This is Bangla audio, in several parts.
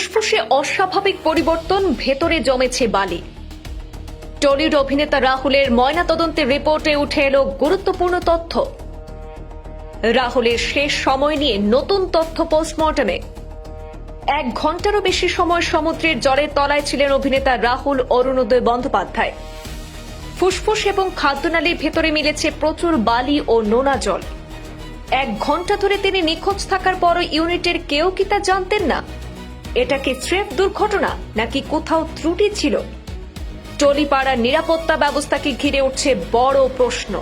ফুসফুসে অস্বাভাবিক পরিবর্তন, ভেতরে জমেছে বালি। টলিউড অভিনেতা রাহুলের ময়নাতদন্তের রিপোর্টে উঠে এলো গুরুত্বপূর্ণ তথ্য। রাহুলের শেষ সময় নিয়ে নতুন তথ্য পোস্টমর্টমে। 1 ঘন্টারও বেশি সময় সমুদ্রের জলের তলায় ছিলেন অভিনেতা রাহুল অরুণোদয় বন্দ্যোপাধ্যায়। ফুসফুস এবং খাদ্যনালীর ভেতরে মিলেছে প্রচুর বালি ও নোনা জল। 1 ঘন্টা ধরে তিনি নিখোঁজ থাকার পরও ইউনিটের কেউ কি তা জানতেন না? এটা কি স্রেফ দুর্ঘটনা নাকি কোথাও ত্রুটি ছিল? টলিপাড়ার নিরাপত্তা ব্যবস্থাকে ঘিরে উঠছে বড় প্রশ্ন।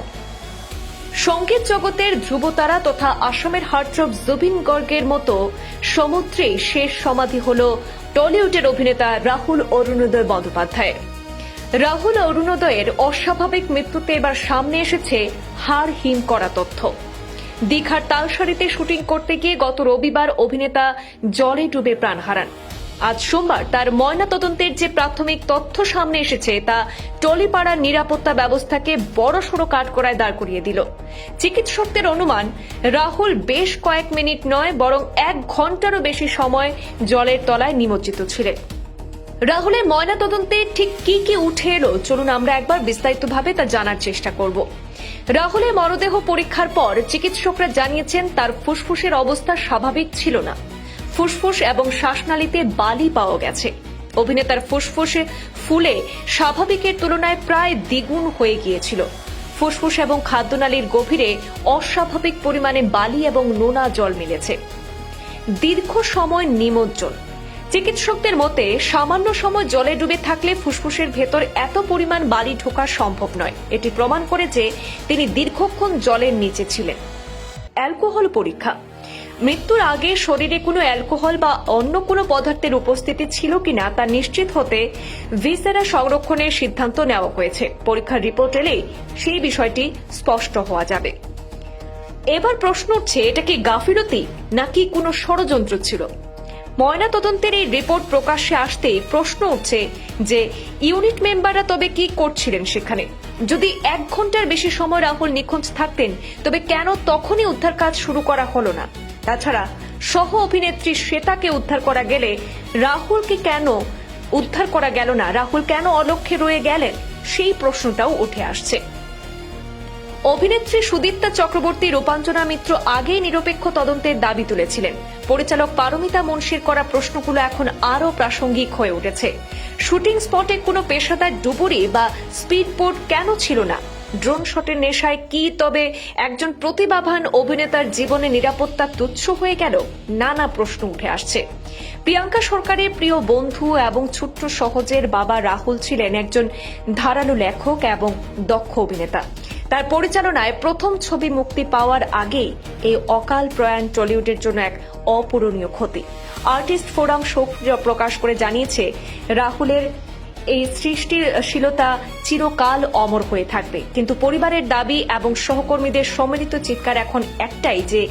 সংগীত জগতের ধ্রুবতারা তথা আসামের হার্টথ্রব জুবিন গর্গের মতো সমুদ্রে শেষ সমাধি হল টলিউডের অভিনেতা রাহুল অরুণোদয় বন্দ্যোপাধ্যায়ের। রাহুল অরুণোদয়ের অস্বাভাবিক মৃত্যুতে এবার সামনে এসেছে হাড় হিম করা তথ্য। দীঘার তালসারিতে শুটিং করতে গিয়ে গত রবিবার অভিনেতা জলে ডুবে প্রাণ হারান। আজ সোমবার তার ময়নাতদন্তের যে প্রাথমিক তথ্য সামনে এসেছে তা টলিপাড়ার নিরাপত্তা ব্যবস্থাকে বড়সড় কাঠগড়ায় দাঁড় করিয়ে দিল। চিকিৎসকদের অনুমান, রাহুল বেশ কয়েক মিনিট নয় বরং 1 ঘন্টারও বেশি সময় জলের তলায় নিমজ্জিত ছিলেন। রাহুলের ময়নাতদন্তে ঠিক কি কি উঠে এলো, চলুন আমরা একবার বিস্তারিতভাবে তা জানার চেষ্টা করব। রাহুলের মরদেহ পরীক্ষার পর চিকিৎসকরা জানিয়েছেন তার ফুসফুসের অবস্থা স্বাভাবিক ছিল না। ফুসফুস এবং শ্বাসনালীতে বালি পাওয়া গেছে। অভিনেতার ফুসফুসে ফুলে স্বাভাবিকের তুলনায় প্রায় দ্বিগুণ হয়ে গিয়েছিল। ফুসফুস এবং খাদ্যনালীর গভীরে অস্বাভাবিক পরিমাণে বালি এবং নোনা জল মিলেছে। দীর্ঘ সময় নিমজ্জন। চিকিৎসকদের মতে সামান্য সময় জলে ডুবে থাকলে ফুসফুসের ভেতর এত পরিমাণ বালি ঢোকা সম্ভব নয়। এটি প্রমাণ করে যে তিনি দীর্ঘক্ষণ জলের নিচে ছিলেন। অ্যালকোহল পরীক্ষা। মৃত্যুর আগে শরীরে কোনো অ্যালকোহল বা অন্য কোনো পদার্থের উপস্থিতি ছিল কিনা তা নিশ্চিত হতে ভিসেরা সংরক্ষণের সিদ্ধান্ত নেওয়া হয়েছে। পরীক্ষার রিপোর্ট এলেই সেই বিষয়টি স্পষ্ট হওয়া যাবে। এবার প্রশ্ন উঠছে, এটা কি গাফিলতি নাকি কোনো ষড়যন্ত্র ছিল? ময়নাতদন্তের এই রিপোর্ট প্রকাশ্যে আসতেই প্রশ্ন উঠছে যে ইউনিট মেম্বাররা তবে কি করছিলেন সেখানে? যদি 1 ঘন্টার বেশি সময় রাহুল নিখোঁজ থাকতেন তবে কেন তখনই উদ্ধার কাজ শুরু করা হলো না? তাছাড়া সহ অভিনেত্রী শ্বেতাকে উদ্ধার করা গেলে রাহুলকে কেন উদ্ধার করা গেল না? রাহুল কেন অলক্ষ্যে রয়ে গেলেন? সেই প্রশ্নটাও উঠে আসছে। অভিনেত্রী সুদীপ্তা চক্রবর্তী, রূপাঞ্জনা মিত্র আগেই নিরপেক্ষ তদন্তের দাবি তুলেছিলেন। পরিচালক পারমিতা মুন্সির করা প্রশ্নগুলো এখন আরও প্রাসঙ্গিক হয়ে উঠেছে। শুটিং স্পটে কোনো পেশাদার ডুবুরি বা স্পিডবোট কেন ছিল না? ড্রোন শটের নেশায় কি তবে একজন প্রতিভাবান অভিনেতার জীবনে নিরাপত্তা তুচ্ছ হয়ে গেল? নানা প্রশ্ন উঠে আসছে। প্রিয়াঙ্কা সরকারের প্রিয় বন্ধু এবং ছোট্ট সহজের বাবা রাহুল ছিলেন একজন ধারালো লেখক এবং দক্ষ অভিনেতা। তার পরিচালনায় প্রথম ছবি মুক্তি পাওয়ার আগেই এই অকাল প্রয়াণ টলিউডের জন্য এক অপূরণীয় ক্ষতি। আর্টিস্ট ফোরাম শোক প্রকাশ করে জানিয়েছে, রাহুলের এই সৃষ্টিশীলতা চিরকাল অমর হয়ে থাকবে। কিন্তু পরিবারের দাবি এবং সহকর্মীদের সম্মিলিত চিৎকার এখন একটাই যে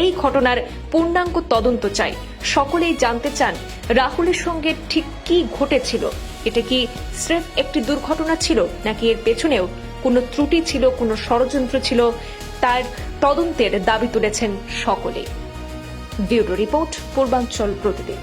এই ঘটনার পূর্ণাঙ্গ তদন্ত চাই। সকলেই জানতে চান রাহুলের সঙ্গে ঠিক কি ঘটেছিল। এটা কি স্রেফ একটি দুর্ঘটনা ছিল নাকি এর পেছনেও কোনো ত্রুটি ছিল, কোনো ষড়যন্ত্র ছিল? তার তদন্তের দাবি তুলেছেন সকলেই। ব্যুরো রিপোর্ট, পূর্বাঞ্চল প্রতিদিন।